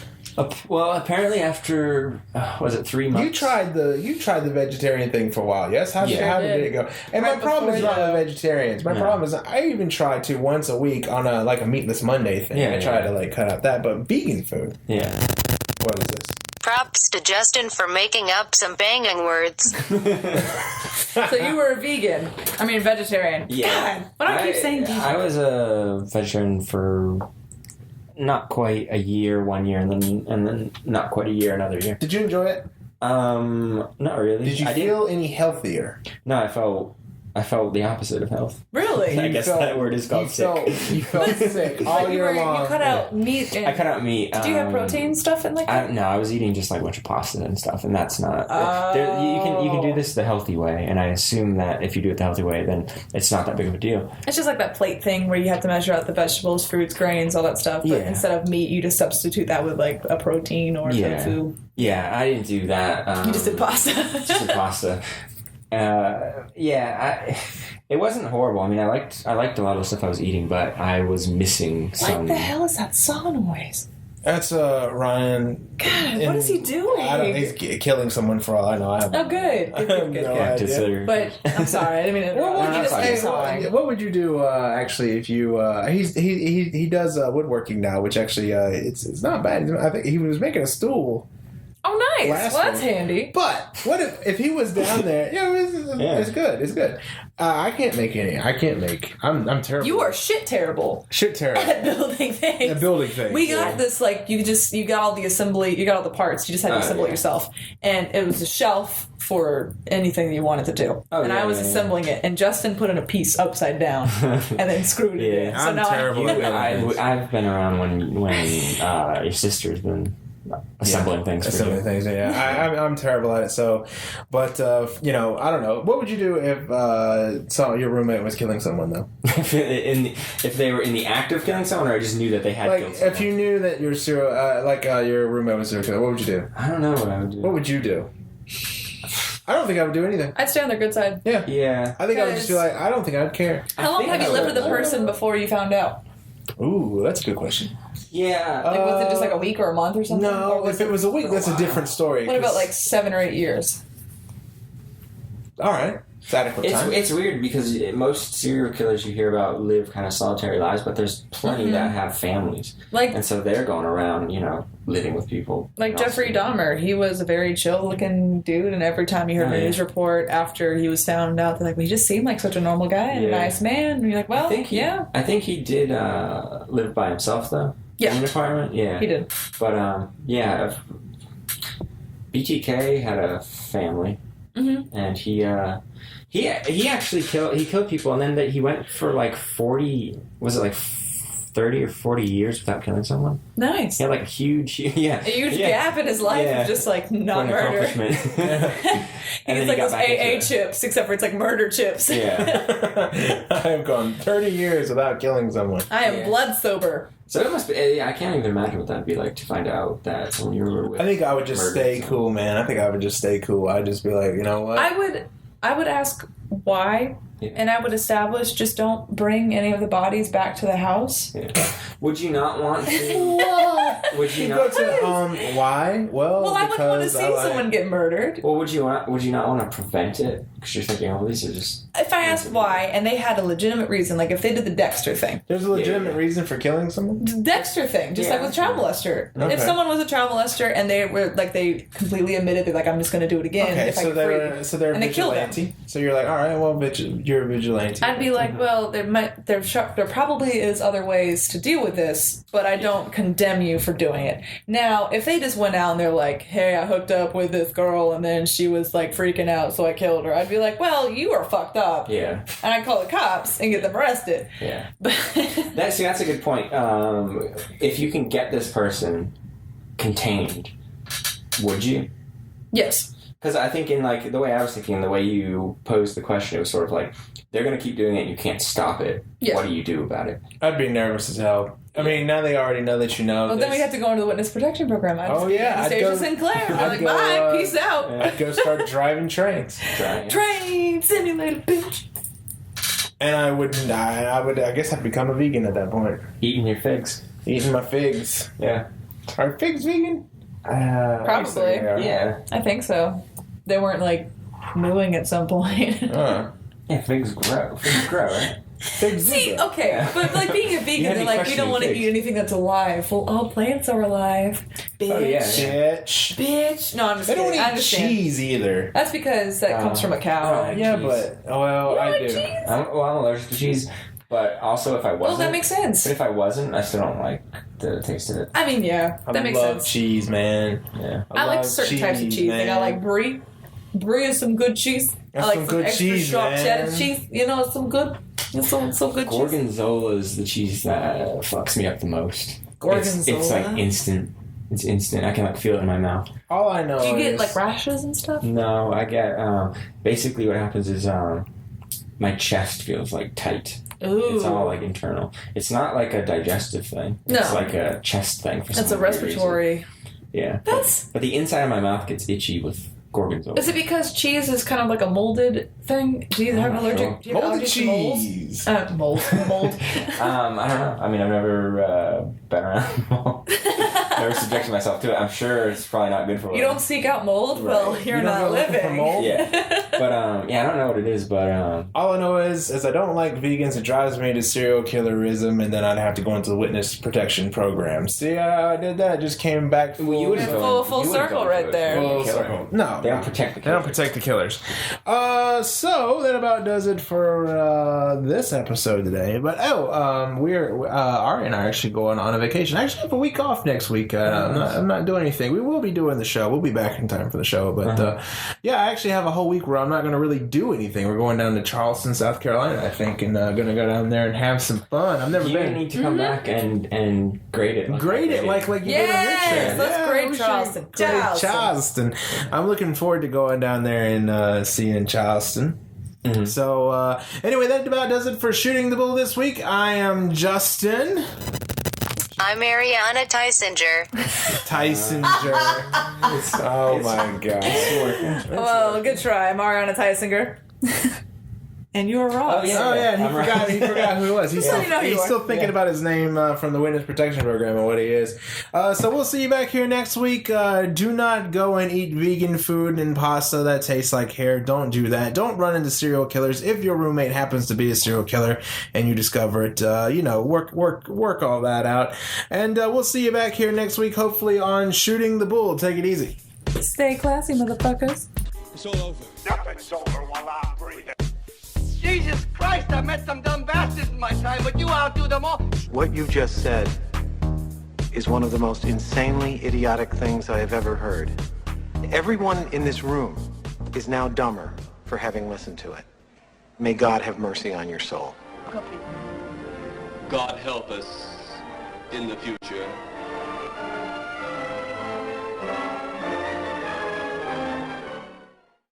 Well, apparently after was it 3 months? You tried the vegetarian thing for a while, yes? How did it go? And my problem is not the vegetarians. My problem is I even tried to once a week on a Meatless Monday thing. I tried to cut out that, but vegan food. Yeah. What is this? Props to Justin for making up some banging words. So you were a vegan. I mean, vegetarian. Yeah. God, why do I keep saying vegan? I was a vegetarian for not quite a year, 1 year, and then not quite a year, another year. Did you enjoy it? Not really. Did you feel any healthier? No, I felt I felt the opposite of health. Really? I guess that word is called sick. You felt sick all year long. You cut out meat. I cut out meat. Did you have protein stuff in that? No, I was eating just like a bunch of pasta and stuff, and that's not. You can do this the healthy way, and I assume that if you do it the healthy way, then it's not that big of a deal. It's just like that plate thing where you have to measure out the vegetables, fruits, grains, all that stuff. But instead of meat, you just substitute that with like a protein or tofu. Yeah, I didn't do that. You just did pasta. Just did pasta. It wasn't horrible. I mean, I liked a lot of the stuff I was eating, but I was missing some. What the hell is that saw noise? That's Ryan. God, what is he doing? I don't think he's killing someone for all I know. Good. But I'm sorry, I didn't mean to. What would you do actually if you? He does woodworking now, which actually it's not bad. I think he was making a stool. Oh, nice. Well, that's handy. But what if he was down there? It's good. It's good. I can't make any. I'm terrible. You are terrible. Shit terrible. At building things. At building things. We got this, like, you got all the assembly, you got all the parts, you just had to assemble it yourself. And it was a shelf for anything that you wanted to do. I was assembling it, and Justin put in a piece upside down and then screwed it in. So I'm terrible at building things. I've been around when your sister's been assembling things. I'm terrible at it. So, but I don't know. What would you do if your roommate was killing someone though? if they were in the act of killing someone, or I just knew that they had killed someone? If you knew that your roommate was serial killer, what would you do? I don't know what I would do. What would you do? I don't think I would do anything. I'd stay on their good side. Yeah. I think I would just be like, I don't think I'd care. How long have you lived with the person before you found out? Ooh, that's a good question. Yeah. Was it just like a week or a month or something? No, if it was a week, that's a different story. What about like 7 or 8 years? All right. It's adequate time. It's weird because most serial killers you hear about live kind of solitary lives, but there's plenty that have families. And so they're going around, living with people. Like Jeffrey Dahmer, he was a very chill-looking dude, and every time you heard a news report after he was found out, they're like, well, he just seemed like such a normal guy and a nice man. And you're like, well, I think he did live by himself, though. Yeah. In an apartment? Yeah. He did. But, BTK had a family. Mm-hmm. And he actually killed people, and then he went for like 40, was it like 30 or 40 years without killing someone? Nice. He had like a huge gap in his life of just like not murder. And he's like those AA chips, except for it's like murder chips. Yeah. I have gone 30 years without killing someone. I am blood sober. So it must be. I can't even imagine what that'd be like to find out that when you were with. I think I would just stay cool, man. I think I would just stay cool. I'd just be like, you know what? I would ask why, and I would establish just don't bring any of the bodies back to the house. Yeah. Would you not want to? Would you not? Why? Well, I wouldn't want to see someone get murdered. Well, would you not want to prevent it? Because you're thinking, oh, these are just. If I asked why, and they had a legitimate reason, like if they did the Dexter thing. There's a legitimate reason for killing someone? Dexter thing, just like with child molester. Okay. If someone was a child molester and they were like, they completely admitted, they're like, I'm just going to do it again. Okay, if they're and a vigilante. So you're like, all right, well, you're a vigilante. I'd be like, well, there probably is other ways to deal with this, but I don't condemn you for doing it. Now, if they just went out and they're like, hey, I hooked up with this girl and then she was like freaking out, so I killed her, I'd be like, well, you are fucked up. Yeah. And I'd call the cops and get them arrested. Yeah. That's a good point. If you can get this person contained, would you? Yes. Because I think in like the way I was thinking, the way you posed the question, it was sort of like, they're going to keep doing it and you can't stop it. Yeah. What do you do about it? I'd be nervous as hell. I mean, now they already know that you know. Well, then we have to go into the witness protection program. I'd Station Sinclair. I'm like, bye, peace out. I'd go start driving trains. Train simulator, bitch. And I guess I'd become a vegan at that point. Eating your figs. Eating my figs. Yeah. Are figs vegan? Probably. Yeah. I think so. They weren't like mooing at some point. Yeah, figs grow. Figs grow, right? See, okay, but like being a vegan, they're like, you don't want to eat anything that's alive. Well, all plants are alive. Bitch. Oh, yeah. Bitch. No, I'm just kidding. They don't eat cheese either. That's because that comes from a cow. Yeah, but, I do. I'm allergic to cheese, but also if I wasn't. Well, that makes sense. But if I wasn't, I still don't like the taste of it. I mean, yeah, that makes sense. I love cheese, man. Yeah. I like certain types of cheese. Man. Like I like brie. Brie is some good cheese. I like some good extra cheese, sharp cheddar cheese. You know, some good good Gorgonzola is the cheese that fucks me up the most. Gorgonzola? It's like instant. It's instant. I can like feel it in my mouth. All I know Do you get like rashes and stuff? No, I get basically what happens is my chest feels like tight. Ooh. It's all like internal. It's not like a digestive thing. No. It's like a chest thing for some It's a respiratory. reason. Yeah. That's... But the inside of my mouth gets itchy with Gorgonzola. Is it because cheese is kind of like a molded thing? Do you have an allergic? Sure. Do you have Molded cheese. Mold. I don't know. I mean, I've never been around mold. Never subjected myself to it. I'm sure it's probably not good for me. You don't seek out mold? Right. Well, you're not living. For mold? Yeah. But, I don't know what it is, but... all I know is I don't like vegans. It drives me to serial killerism, and then I'd have to go into the witness protection program. See how I did that? Just came back full circle right there. Full circle. No. They don't protect the killers. They don't protect the killers. So that about does it for this episode today. But we're Ari and I are actually going on a vacation. I actually have a week off next week. I'm not doing anything. We will be doing the show. We'll be back in time for the show. But I actually have a whole week where I'm not going to really do anything. We're going down to Charleston, South Carolina, I think, and going to go down there and have some fun. I've never been. You need to come back and grade it. Grade it like you did in Richmond. Let's grade Charleston. Charleston. I'm looking forward to going down there and seeing Charleston. Mm-hmm. So, anyway, that about does it for Shooting the Bull this week. I am Justin. I'm Ariana Tysinger. Oh my god. Well, good try. I'm Ariana Tysinger. And you were wrong. He forgot who it was. He's still thinking about his name from the Witness Protection Program and what he is. So we'll see you back here next week. Do not go and eat vegan food and pasta that tastes like hair. Don't do that. Don't run into serial killers. If your roommate happens to be a serial killer and you discover it, work all that out. And we'll see you back here next week, hopefully on Shooting the Bull. Take it easy. Stay classy, motherfuckers. It's all over. Nothing's over while I'm breathing. Jesus Christ, I met some dumb bastards in my time, but you outdo them all. What you just said is one of the most insanely idiotic things I have ever heard. Everyone in this room is now dumber for having listened to it. May God have mercy on your soul. God help us in the future.